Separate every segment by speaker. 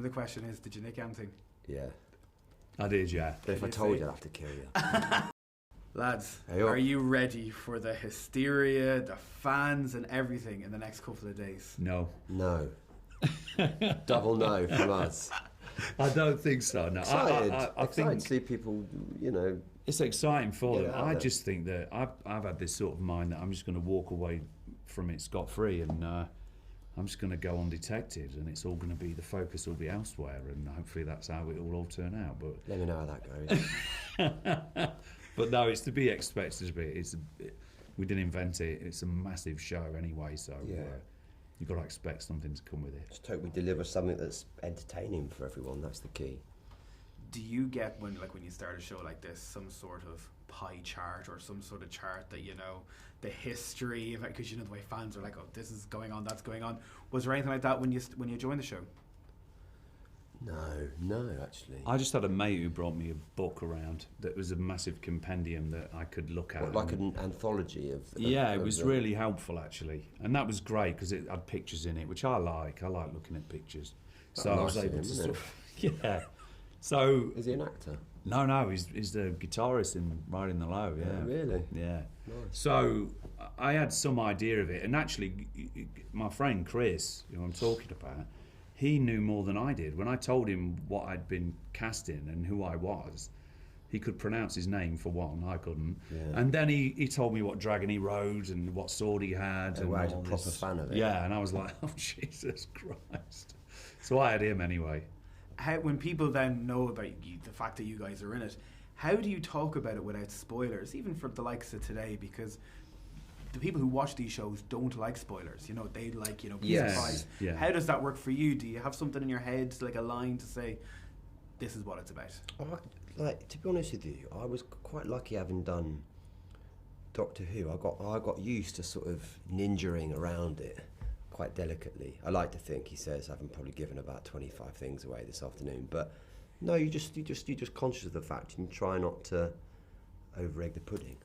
Speaker 1: The question is, did you nick anything?
Speaker 2: Yeah.
Speaker 3: I did, yeah.
Speaker 2: But if I told you, I'd have to kill you.
Speaker 1: Lads,
Speaker 2: Hey,
Speaker 1: are you ready for the hysteria, the fans and everything in the next couple of days?
Speaker 3: No.
Speaker 2: No. Double no from us.
Speaker 3: I don't think so, no.
Speaker 2: Excited.
Speaker 3: I
Speaker 2: Excited
Speaker 3: think
Speaker 2: to see people, you know...
Speaker 3: it's exciting for them. I
Speaker 2: there.
Speaker 3: just think that I've had this sort of mind that I'm just going to walk away from it scot-free, and I'm just going to go undetected, and it's all going to be, the focus will be elsewhere, and hopefully that's how it will all turn out. But
Speaker 2: Let me know how that goes.
Speaker 3: But no, it's to be expected to be. We didn't invent it. It's a massive show anyway, so
Speaker 2: Yeah.
Speaker 3: you've got to expect something to come with it.
Speaker 2: Just hope we deliver something that's entertaining for everyone. That's the key.
Speaker 1: Do you get, when you start a show like this, some sort of pie chart or some sort of chart that, you know, the history of it, because you know the way fans are like, oh, this is going on, that's going on. Was there anything like that when you joined the show?
Speaker 2: No, actually.
Speaker 3: I just had a mate who brought me a book around that was a massive compendium that I could look at.
Speaker 2: What, like an anthology of...
Speaker 3: Yeah, it was really helpful actually, and that was great because it had pictures in it, which I like. I like looking at pictures, so I was able to sort of, yeah. So
Speaker 2: is he an actor?
Speaker 3: No, he's the guitarist in Riding the Low. Yeah,
Speaker 2: really?
Speaker 3: Yeah.
Speaker 2: Nice.
Speaker 3: So I had some idea of it, and actually, my friend Chris, who I'm talking about, he knew more than I did. When I told him what I'd been cast in and who I was, he could pronounce his name for one, I couldn't.
Speaker 2: Yeah.
Speaker 3: And then he told me what dragon he rode and what sword he had.
Speaker 2: And I was a proper fan of it.
Speaker 3: Yeah, and I was like, oh, Jesus Christ. So I had him anyway.
Speaker 1: When people then know about the fact that you guys are in it, how do you talk about it without spoilers, even for the likes of today? Because the people who watch these shows don't like spoilers. You know, they like, you know, be surprised.
Speaker 3: Yeah.
Speaker 1: How does that work for you? Do you have something in your head, like a line to say, this is what it's about?
Speaker 2: Like, to be honest with you, I was quite lucky having done Doctor Who. I got used to sort of ninjaing around it quite delicately. I like to think, he says, I've probably given about 25 things away this afternoon. But no, you're just conscious of the fact and you try not to over-egg the pudding.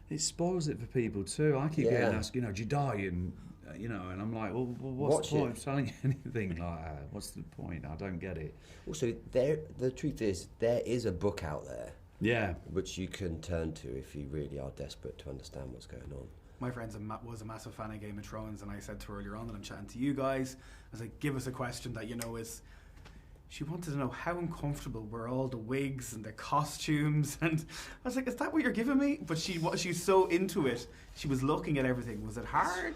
Speaker 3: It spoils it for people too. I keep getting asked, you know, do you die? And you know, and I'm like, well, what's the point of telling you anything like that? What's the point? I don't get it.
Speaker 2: Also, the truth is, there is a book out there,
Speaker 3: yeah,
Speaker 2: which you can turn to if you really are desperate to understand what's going on.
Speaker 1: My friend was a massive fan of Game of Thrones, and I said to her earlier on that I'm chatting to you guys. I was like, give us a question that you know is. She wanted to know how uncomfortable were all the wigs and the costumes, and I was like, is that what you're giving me? But she's so into it, she was looking at everything. Was it hard?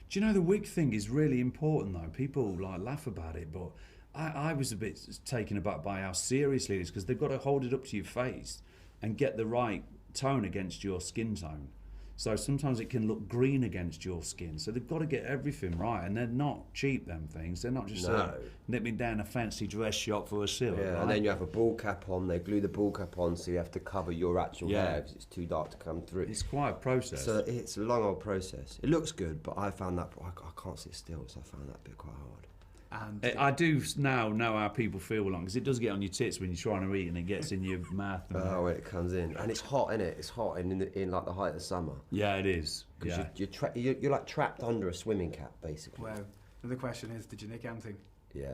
Speaker 3: Do you know the wig thing is really important though? People like laugh about it, but I was a bit taken aback by how seriously it is, because they've got to hold it up to your face and get the right tone against your skin tone. So sometimes it can look green against your skin. So they've got to get everything right, and they're not cheap, them things. They're not just nipping down a fancy dress shop for a silver.
Speaker 2: Yeah, right? And then you have a ball cap on. They glue the ball cap on, so you have to cover your actual hair because it's too dark to come through.
Speaker 3: It's quite a process.
Speaker 2: So it's a long old process. It looks good, but I found that I can't sit still, so I found that bit quite hard.
Speaker 1: And
Speaker 3: I do now know how people feel along, because it does get on your tits when you're trying to eat and it gets in your mouth.
Speaker 2: Oh, when it comes in, and it's hot, isn't it? It's hot in like the height of summer.
Speaker 3: Yeah, it is. Yeah.
Speaker 2: You're like trapped under a swimming cap, basically.
Speaker 1: Wow. The question is, did you nick anything?
Speaker 2: Yeah.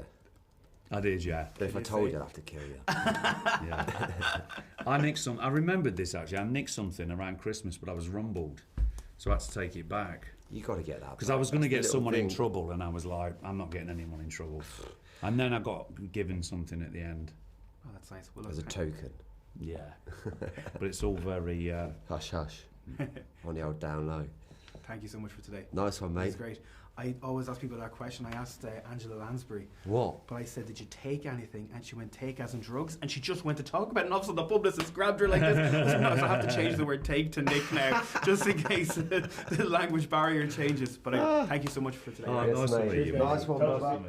Speaker 3: I did, yeah.
Speaker 2: But if I told you, I'd have to kill you.
Speaker 3: Yeah. I nicked some. I remembered this actually. I nicked something around Christmas, but I was rumbled, so I had to take it back.
Speaker 2: You got to get that
Speaker 3: because I was going to get someone in trouble, and I was like, I'm not getting anyone in trouble. And then I got given something at the end.
Speaker 1: Oh, that's nice. Well,
Speaker 2: as a token.
Speaker 3: Yeah, but it's all very
Speaker 2: hush hush on the old down low.
Speaker 1: Thank you so much for today.
Speaker 2: Nice one, mate.
Speaker 1: That's great. I always ask people that question. I asked Angela Lansbury.
Speaker 2: What?
Speaker 1: But I said, did you take anything? And she went, take as in drugs. And she just went to talk about it. And all of a sudden the publicist grabbed her like this. I have to change the word take to nick now, just in case the language barrier changes. But thank you so much for today.
Speaker 3: Oh, nice to meet you.
Speaker 2: Nice one, brother.